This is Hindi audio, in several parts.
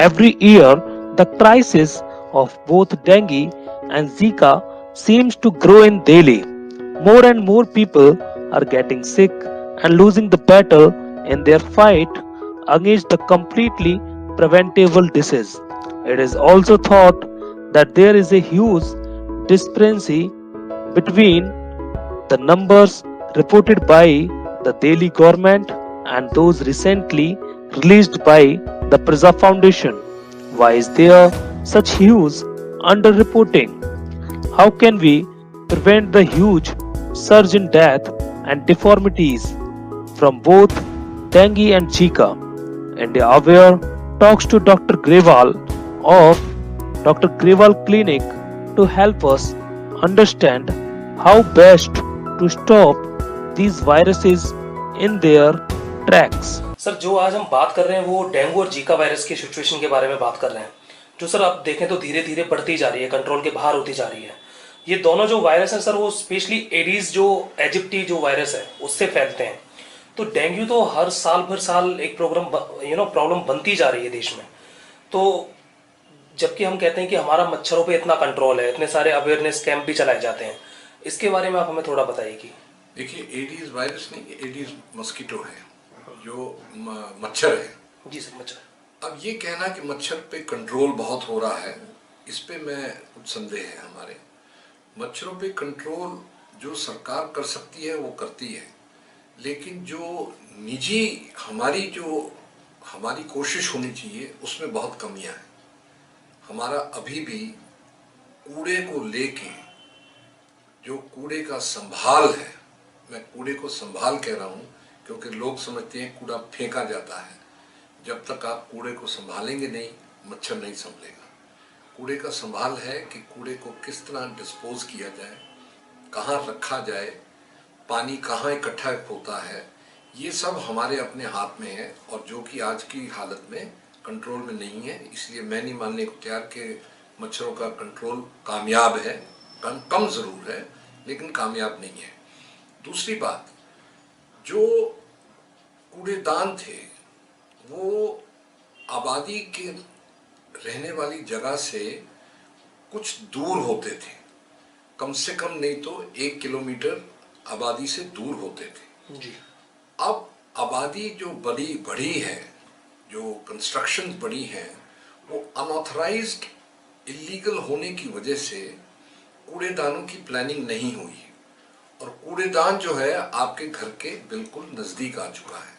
every year the crisis of both dengue and Zika seems to grow in Delhi. More and more people are getting sick and losing the battle in their fight against the completely preventable disease. It is also thought that there is a huge discrepancy between the numbers reported by the Delhi government and those recently released by the Preza Foundation. Why is there such huge underreporting? How can we prevent the huge surge in death and deformities from both dengue and Zika? India Aware talks to Dr. Grewal of Dr. Grewal Clinic to help us understand how best to stop these viruses in their tracks. Sir, जो आज हम बात कर रहे हैं वो डेंगू और जीका वायरस की सिचुएशन के बारे में बात कर रहे हैं, जो सर आप देखें तो धीरे धीरे बढ़ती जा रही है, कंट्रोल के बाहर होती जा रही है। ये दोनों जो वायरस हैं सर, वो स्पेशली एडीज जो इजिप्टी जो वायरस है उससे फैलते हैं। तो डेंगू तो हर साल भर साल एक प्रॉब्लम बनती जा रही है देश में। तो जबकि हम कहते हैं कि हमारा मच्छरों पे इतना कंट्रोल है, इतने सारे अवेयरनेस कैंप भी चलाए जाते हैं, इसके बारे में आप हमें थोड़ा बताइए। कि देखिए, एडीज वायरस नहीं, एडीज मस्कीटो है, जो मच्छर है। जी सर, मच्छर। अब ये कहना कि मच्छर पे कंट्रोल बहुत हो रहा है, इस पे मैं कुछ संदेह है हमारे। मच्छरों पे कंट्रोल जो सरकार कर सकती है वो करती है, लेकिन जो निजी हमारी कोशिश होनी चाहिए उसमें बहुत कमियां हैं। हमारा अभी भी कूड़े को लेके जो कूड़े का संभाल है, मैं कूड़े को संभाल कह रहा हूँ क्योंकि लोग समझते हैं कूड़ा फेंका जाता है। जब तक आप कूड़े को संभालेंगे नहीं, मच्छर नहीं संभलेगा। कूड़े का संभाल है कि कूड़े को किस तरह डिस्पोज किया जाए, कहाँ रखा जाए, पानी कहाँ इकट्ठा होता है, ये सब हमारे अपने हाथ में है, और जो कि आज की हालत में कंट्रोल में नहीं है। इसलिए मैं नहीं मानने को तैयार कि मच्छरों का कंट्रोल कामयाब है। कम ज़रूर है लेकिन कामयाब नहीं है। दूसरी बात, जो कूड़ेदान थे वो आबादी के रहने वाली जगह से कुछ दूर होते थे, कम से कम नहीं तो 1 किलोमीटर आबादी से दूर होते थे जी। अब आबादी जो बढ़ी है, जो कंस्ट्रक्शन बढ़ी है, वो अनऑथराइज्ड इलीगल होने की वजह से कूड़ेदानों की प्लानिंग नहीं हुई, और कूड़ेदान जो है आपके घर के बिल्कुल नज़दीक आ चुका है,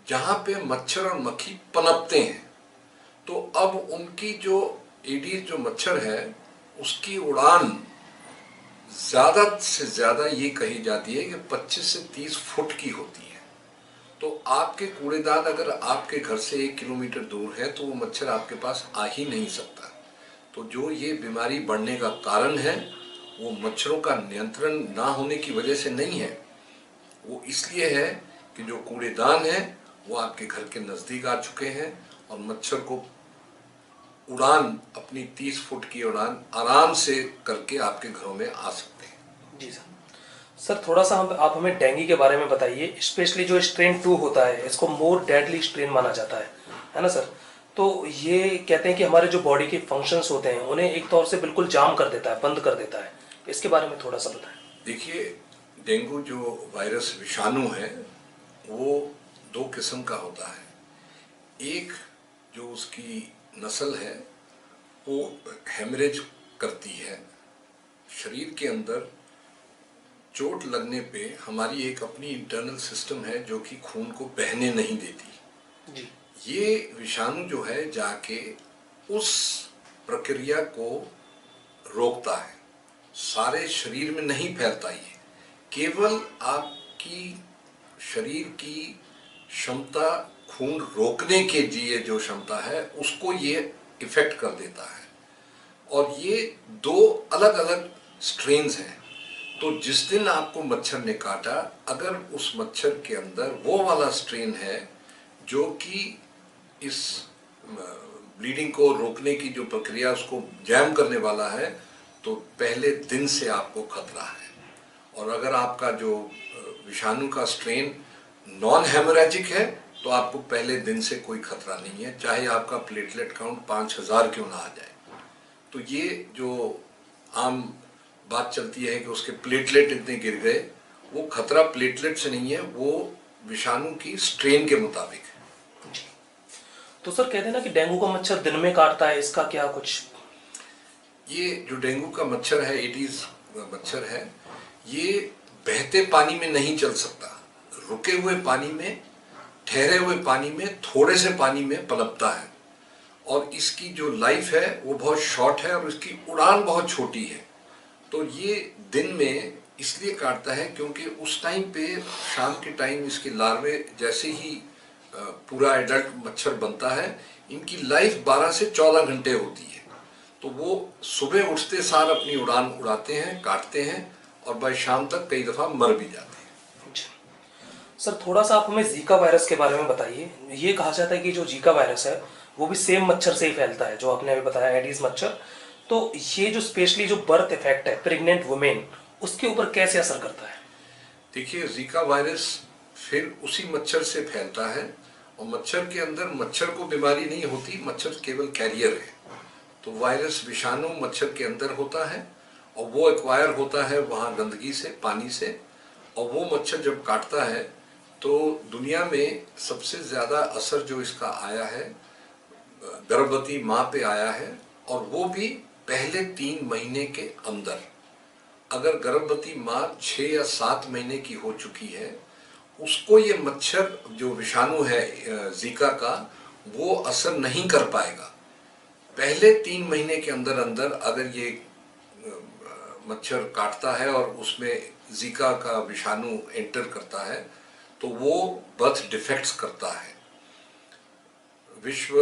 जहाँ पे मच्छर और मक्खी पनपते हैं। तो अब उनकी जो एडीज जो मच्छर है उसकी उड़ान ज़्यादा से ज़्यादा ये कही जाती है कि 25 से 30 फुट की होती है। तो आपके कूड़ेदान अगर आपके घर से 1 किलोमीटर दूर है तो वो मच्छर आपके पास आ ही नहीं सकता। तो जो ये बीमारी बढ़ने का कारण है वो मच्छरों का नियंत्रण ना होने की वजह से नहीं है, वो इसलिए है कि जो कूड़ेदान है वो आपके घर के नज़दीक आ चुके हैं, और मच्छर को उड़ान अपनी 30 फुट की उड़ान आराम से करके आपके घरों में आ सकते हैं। जी सर, थोड़ा सा आप हमें डेंगू के बारे में बताइए। स्पेशली जो स्ट्रेन 2 होता है, इसको मोर डेडली स्ट्रेन माना जाता है ना सर? तो ये कहते हैं कि हमारे जो बॉडी के फंक्शंस होते हैं उन्हें एक तौर से बिल्कुल जाम कर देता है, बंद कर देता है। इसके बारे में थोड़ा सा बताएं। देखिए, डेंगू जो वायरस विषाणु है वो 2 किस्म का होता है। एक जो उसकी नस्ल है वो हेमरेज करती है, शरीर के अंदर चोट लगने पे हमारी एक अपनी इंटरनल सिस्टम है जो कि खून को बहने नहीं देती जी। ये विषाणु जो है जाके उस प्रक्रिया को रोकता है, सारे शरीर में नहीं फैलता। ये केवल आपकी शरीर की क्षमता खून रोकने के लिए जो क्षमता है उसको ये इफेक्ट कर देता है, और ये 2 अलग अलग स्ट्रेन्स हैं। तो जिस दिन आपको मच्छर ने काटा, अगर उस मच्छर के अंदर वो वाला स्ट्रेन है जो कि इस ब्लीडिंग को रोकने की जो प्रक्रिया उसको जैम करने वाला है, तो पहले दिन से आपको खतरा है। और अगर आपका जो विषाणु का स्ट्रेन नॉन हेमोरेजिक है तो आपको पहले दिन से कोई खतरा नहीं है, चाहे आपका प्लेटलेट काउंट 5000 क्यों ना आ जाए। तो ये जो आम बात चलती है कि उसके प्लेटलेट इतने गिर गए, वो खतरा प्लेटलेट से नहीं है, वो विषाणु की स्ट्रेन के मुताबिक है। तो सर कहते हैं ना कि डेंगू का मच्छर दिन में काटता है, इसका क्या कुछ? ये जो डेंगू का मच्छर है, एडीज मच्छर है, ये बहते पानी में नहीं चल सकता, रुके हुए पानी में, ठहरे हुए पानी में, थोड़े से पानी में पनपता है। और इसकी जो लाइफ है वो बहुत शॉर्ट है और इसकी उड़ान बहुत छोटी है। तो ये दिन में इसलिए काटता है क्योंकि उस टाइम पे, शाम के टाइम, इसके लार्वे जैसे ही पूरा एडल्ट मच्छर बनता है, इनकी लाइफ 12 से 14 घंटे होती है। तो वो सुबह उठते सार अपनी उड़ान उड़ाते हैं, काटते हैं, और भाई शाम तक कई दफ़ा मर भी जाते हैं। सर थोड़ा सा आप हमें जीका वायरस के बारे में बताइए। ये कहा जाता है कि जो जीका वायरस है वो भी सेम मच्छर से ही फैलता है, जो आपने अभी बताया एडीज मच्छर। तो ये जो स्पेशली जो बर्थ इफेक्ट है प्रेग्नेंट वुमेन, उसके ऊपर कैसे असर करता है? देखिए, जीका वायरस फिर उसी मच्छर से फैलता है, और मच्छर के अंदर मच्छर को बीमारी नहीं होती, मच्छर केवल कैरियर है। तो वायरस विषाणु मच्छर के अंदर होता है और वो एक्वायर होता है वहाँ गंदगी से, पानी से, और वो मच्छर जब काटता है तो दुनिया में सबसे ज़्यादा असर जो इसका आया है गर्भवती माँ पे आया है, और वो भी पहले 3 महीने के अंदर। अगर गर्भवती माँ 6 या 7 महीने की हो चुकी है, उसको ये मच्छर जो विषाणु है जीका का, वो असर नहीं कर पाएगा। पहले 3 महीने के अंदर अंदर अगर ये मच्छर काटता है और उसमें जीका का विषाणु एंटर करता है, तो वो बर्थ डिफेक्ट्स करता है। विश्व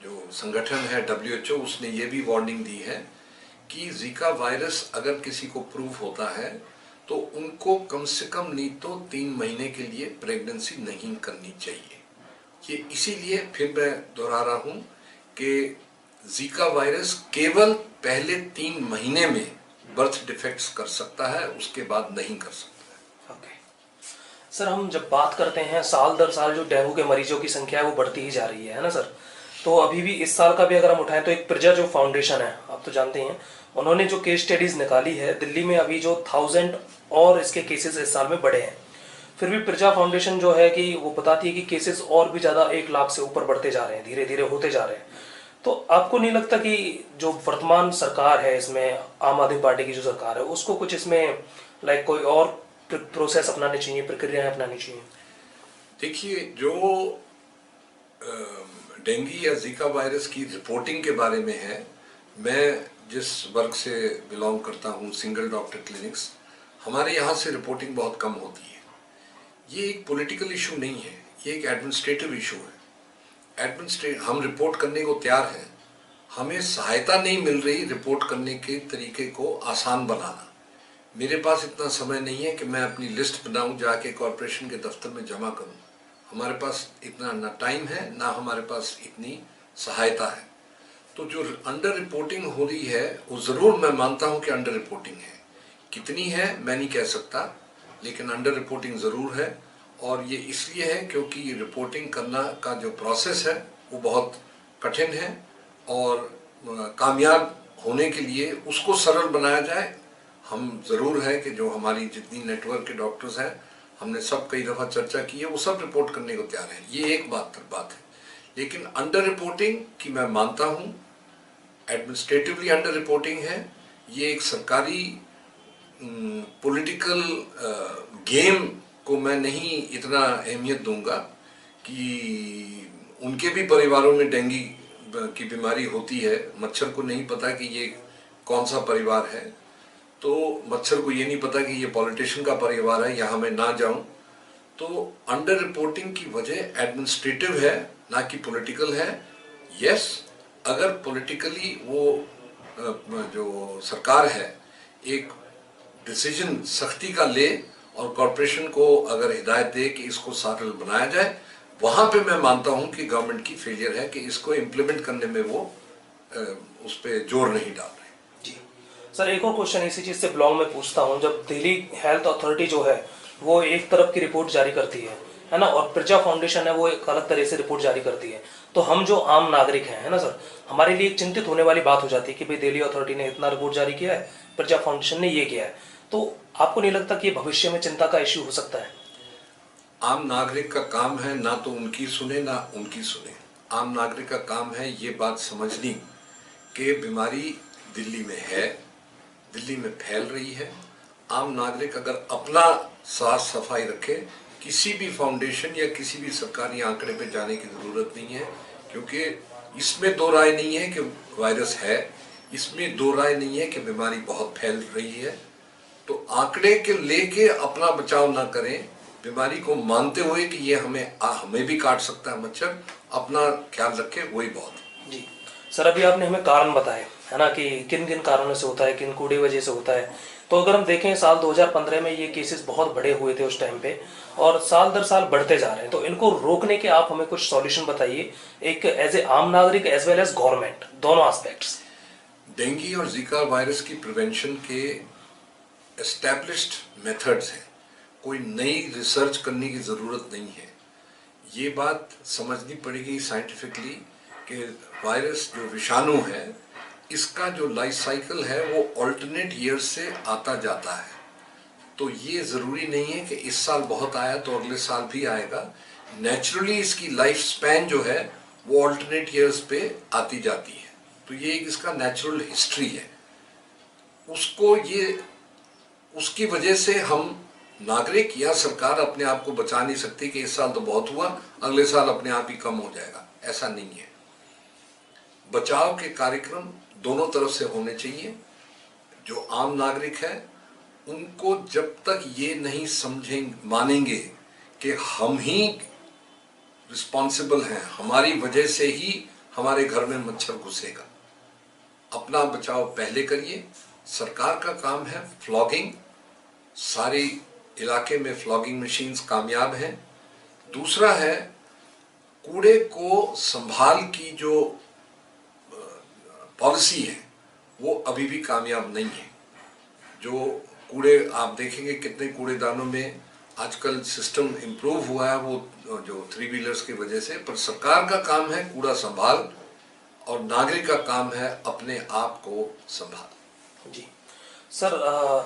जो संगठन है WHO, उसने ये भी वार्निंग दी है कि जीका वायरस अगर किसी को प्रूव होता है तो उनको कम से कम नहीं तो 3 महीने के लिए प्रेगनेंसी नहीं करनी चाहिए। ये इसीलिए फिर मैं दोहरा रहा हूँ कि जीका वायरस केवल पहले 3 महीने में बर्थ डिफेक्ट्स कर सकता है, उसके बाद नहीं कर सकता। सर हम जब बात करते हैं साल दर साल जो डेंगू के मरीजों की संख्या है वो बढ़ती ही जा रही है ना सर? तो अभी भी इस साल का भी अगर हम उठाएं तो एक प्रजा जो फाउंडेशन है, आप तो जानते हैं, उन्होंने जो केस स्टडीज निकाली है, दिल्ली में अभी जो 1000 और इसके केसेस इस साल में बढ़े हैं। फिर भी प्रजा फाउंडेशन जो है कि वो बताती है कि केसेस और भी ज़्यादा 1 लाख से ऊपर बढ़ते जा रहे हैं, धीरे धीरे होते जा रहे हैं। तो आपको नहीं लगता कि जो वर्तमान सरकार है, इसमें आम आदमी पार्टी की जो सरकार है, उसको कुछ इसमें लाइक कोई और प्रोसेस अपनानी चाहिए, प्रक्रियाएं अपनानी चाहिए? देखिए, जो डेंगू या जीका वायरस की रिपोर्टिंग के बारे में है, मैं जिस वर्ग से बिलोंग करता हूँ, सिंगल डॉक्टर क्लिनिक्स, हमारे यहाँ से रिपोर्टिंग बहुत कम होती है। ये एक पॉलिटिकल इशू नहीं है, ये एक एडमिनिस्ट्रेटिव इशू है। हम रिपोर्ट करने को तैयार हैं, हमें सहायता नहीं मिल रही रिपोर्ट करने के तरीके को आसान बनाना। मेरे पास इतना समय नहीं है कि मैं अपनी लिस्ट बनाऊं, जाके कॉरपोरेशन के दफ्तर में जमा करूं। हमारे पास इतना ना टाइम है, ना हमारे पास इतनी सहायता है। तो जो अंडर रिपोर्टिंग हो रही है, वो ज़रूर मैं मानता हूं कि अंडर रिपोर्टिंग है। कितनी है मैं नहीं कह सकता, लेकिन अंडर रिपोर्टिंग ज़रूर है। और ये इसलिए है क्योंकि ये रिपोर्टिंग करना का जो प्रोसेस है वो बहुत कठिन है, और कामयाब होने के लिए उसको सरल बनाया जाए। हम ज़रूर है कि जो हमारी जितनी नेटवर्क के डॉक्टर्स हैं, हमने सब कई दफ़ा चर्चा की है, वो सब रिपोर्ट करने को तैयार हैं। ये एक बात है। लेकिन अंडर रिपोर्टिंग की मैं मानता हूँ, एडमिनिस्ट्रेटिवली अंडर रिपोर्टिंग है। ये एक सरकारी पॉलिटिकल गेम को मैं नहीं इतना अहमियत दूंगा कि उनके भी परिवारों में डेंगू की बीमारी होती है। मच्छर को नहीं पता कि ये कौन सा परिवार है, तो मच्छर को ये नहीं पता कि ये पॉलिटिशियन का परिवार है, यहाँ मैं ना जाऊं। तो अंडर रिपोर्टिंग की वजह एडमिनिस्ट्रेटिव है, ना कि पॉलिटिकल है। यस, अगर पॉलिटिकली वो जो सरकार है एक डिसीजन सख्ती का ले और कॉरपोरेशन को अगर हिदायत दे कि इसको सरल बनाया जाए, वहाँ पे मैं मानता हूँ कि गवर्नमेंट की फेलियर है कि इसको इम्प्लीमेंट करने में वो उस पर जोर नहीं डाल रहे। जी सर, एक और क्वेश्चन इसी चीज़ से बिलोंग में पूछता हूँ। जब दिल्ली हेल्थ अथॉरिटी जो है वो एक तरफ की रिपोर्ट जारी करती है है ना, और प्रजा फाउंडेशन है वो एक अलग तरह से रिपोर्ट जारी करती है। तो हम जो आम नागरिक हैं, है ना सर, हमारे लिए एक चिंतित होने वाली बात हो जाती है कि भाई दिल्ली अथॉरिटी ने इतना रिपोर्ट जारी किया है, प्रजा फाउंडेशन ने ये किया है। तो आपको नहीं लगता कि ये भविष्य में चिंता का इश्यू हो सकता है? आम नागरिक का काम है ना तो उनकी सुने ना उनकी सुने। आम नागरिक का काम है ये बात समझनी कि बीमारी दिल्ली में है, दिल्ली में फैल रही है। आम नागरिक अगर अपना साफ सफाई रखे, किसी भी फाउंडेशन या किसी भी सरकारी आंकड़े पे जाने की ज़रूरत नहीं है, क्योंकि इसमें दो राय नहीं है कि वायरस है, इसमें दो राय नहीं है कि बीमारी बहुत फैल रही है। तो आंकड़े के लेके अपना बचाव ना करें, बीमारी को मानते हुए कि ये हमें भी काट सकता है मच्छर, अपना ख्याल रखें, वही बहुत। जी सर, अभी आपने हमें कारण बताए, है ना, कि किन किन कारणों से होता है, किन कूड़े वजह से होता है। तो अगर हम देखें साल 2015 में ये केसेस बहुत बड़े हुए थे उस टाइम पे, और साल दर साल बढ़ते जा रहे हैं। तो इनको रोकने के आप हमें कुछ सॉल्यूशन बताइए, एक एज ए आम नागरिक एज वेल एज गवर्नमेंट, दोनों एस्पेक्ट्स। डेंगू और जीका वायरस की प्रिवेंशन के एस्टैब्लिश्ड मेथड्स हैं, कोई नई रिसर्च करने की ज़रूरत नहीं है। ये बात समझनी पड़ेगी साइंटिफिकली कि वायरस जो विषाणु है, इसका जो लाइफ साइकिल है वो ऑल्टरनेट ईयर से आता जाता है। तो ये ज़रूरी नहीं है कि इस साल बहुत आया तो अगले साल भी आएगा। नेचुरली इसकी लाइफ स्पैन जो है वो ऑल्टरनेट ईयर्स पे आती जाती है। तो ये एक इसका नेचुरल हिस्ट्री है। उसकी वजह से हम नागरिक या सरकार अपने आप को बचा नहीं सकती कि इस साल तो बहुत हुआ, अगले साल अपने आप ही कम हो जाएगा। ऐसा नहीं है। बचाव के कार्यक्रम दोनों तरफ से होने चाहिए। जो आम नागरिक है उनको जब तक ये नहीं मानेंगे कि हम ही रिस्पॉन्सिबल हैं, हमारी वजह से ही हमारे घर में मच्छर घुसेगा, अपना बचाव पहले करिए। सरकार का काम है फ्लॉगिंग, सारे इलाके में फ्लॉगिंग मशीन्स कामयाब हैं। दूसरा है कूड़े को संभाल की जो पॉलिसी है वो अभी भी कामयाब नहीं है। जो कूड़े आप देखेंगे कितने कूड़ेदानों में आजकल सिस्टम इम्प्रूव हुआ है, वो जो 3 व्हीलर्स की वजह से। पर सरकार का काम है कूड़ा संभाल और नागरिक का काम है अपने आप को संभाल। जी सर,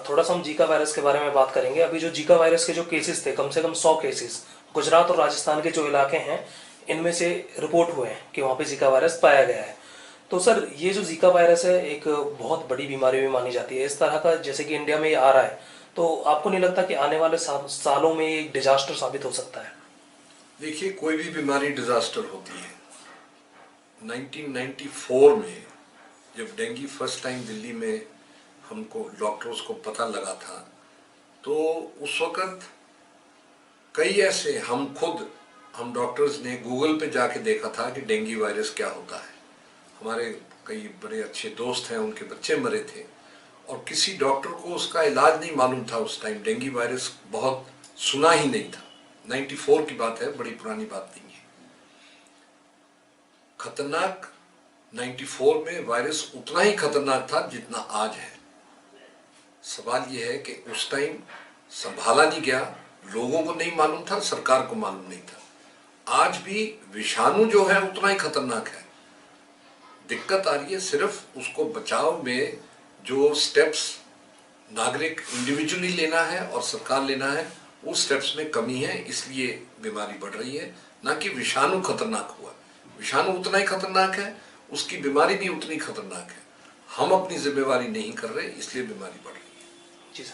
थोड़ा सा हम जीका वायरस के बारे में बात करेंगे। अभी जो जीका वायरस के जो केसेस थे, कम से कम 100 केसेस गुजरात और राजस्थान के जो इलाके हैं इनमें से रिपोर्ट हुए हैं कि वहाँ पे जीका वायरस पाया गया है। तो सर, ये जो जीका वायरस है एक बहुत बड़ी बीमारी भी मानी जाती है। इस तरह का जैसे कि इंडिया में ये आ रहा है, तो आपको नहीं लगता कि आने वाले सालों में एक डिजास्टर साबित हो सकता है? देखिए, कोई भी बीमारी डिजास्टर होती है। 1994 में जब डेंगू फर्स्ट टाइम दिल्ली में हमको डॉक्टर्स को पता लगा था, तो उस वक़्त कई ऐसे हम डॉक्टर्स ने गूगल पे जाके देखा था कि डेंगू वायरस क्या होता है। हमारे कई बड़े अच्छे दोस्त हैं, उनके बच्चे मरे थे और किसी डॉक्टर को उसका इलाज नहीं मालूम था उस टाइम। डेंगू वायरस बहुत सुना ही नहीं था। 94 की बात है, बड़ी पुरानी बात नहीं है। खतरनाक 94 में वायरस उतना ही खतरनाक था जितना आज है। सवाल यह है कि उस टाइम संभाला नहीं गया, लोगों को नहीं मालूम था, सरकार को मालूम नहीं था। आज भी विषाणु जो है उतना ही खतरनाक है। दिक्कत आ रही है सिर्फ उसको बचाव में जो स्टेप्स नागरिक इंडिविजुअली लेना है और सरकार लेना है, उस स्टेप्स में कमी है, इसलिए बीमारी बढ़ रही है, ना कि विषाणु खतरनाक हुआ। विषाणु उतना ही खतरनाक है, उसकी बीमारी भी उतनी खतरनाक है। हम अपनी जिम्मेवारी नहीं कर रहे, इसलिए बीमारी बढ़ रही है। जी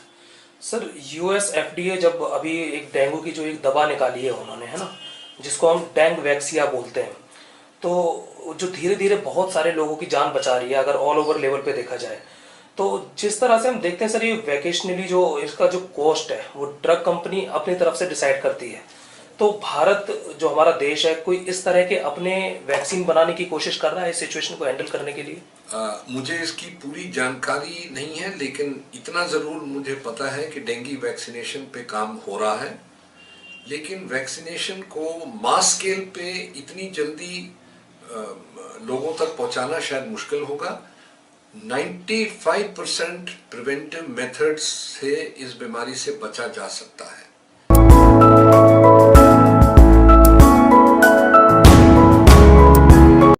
सर, यूएस एफडीए जब अभी एक डेंगू की जो एक दवा निकाली है उन्होंने, है ना, जिसको हम डेंग वैक्सिया बोलते हैं, तो जो धीरे धीरे बहुत सारे लोगों की जान बचा रही है अगर ऑल ओवर लेवल पे देखा जाए। तो जिस तरह से हम देखते हैं सर, ये वैकेशनली जो इसका जो कॉस्ट है वो ड्रग कंपनी अपनी तरफ से डिसाइड करती है। तो भारत जो हमारा देश है, कोई इस तरह के अपने वैक्सीन बनाने की कोशिश कर रहा है इस सिचुएशन को हैंडल करने के लिए? मुझे इसकी पूरी जानकारी नहीं है, लेकिन इतना ज़रूर मुझे पता है कि डेंगू वैक्सीनेशन पे काम हो रहा है। लेकिन वैक्सीनेशन को मास स्केल पे इतनी जल्दी लोगों तक पहुंचाना शायद मुश्किल होगा। 95% प्रिवेंटिव मेथड्स से इस बीमारी से बचा जा सकता है।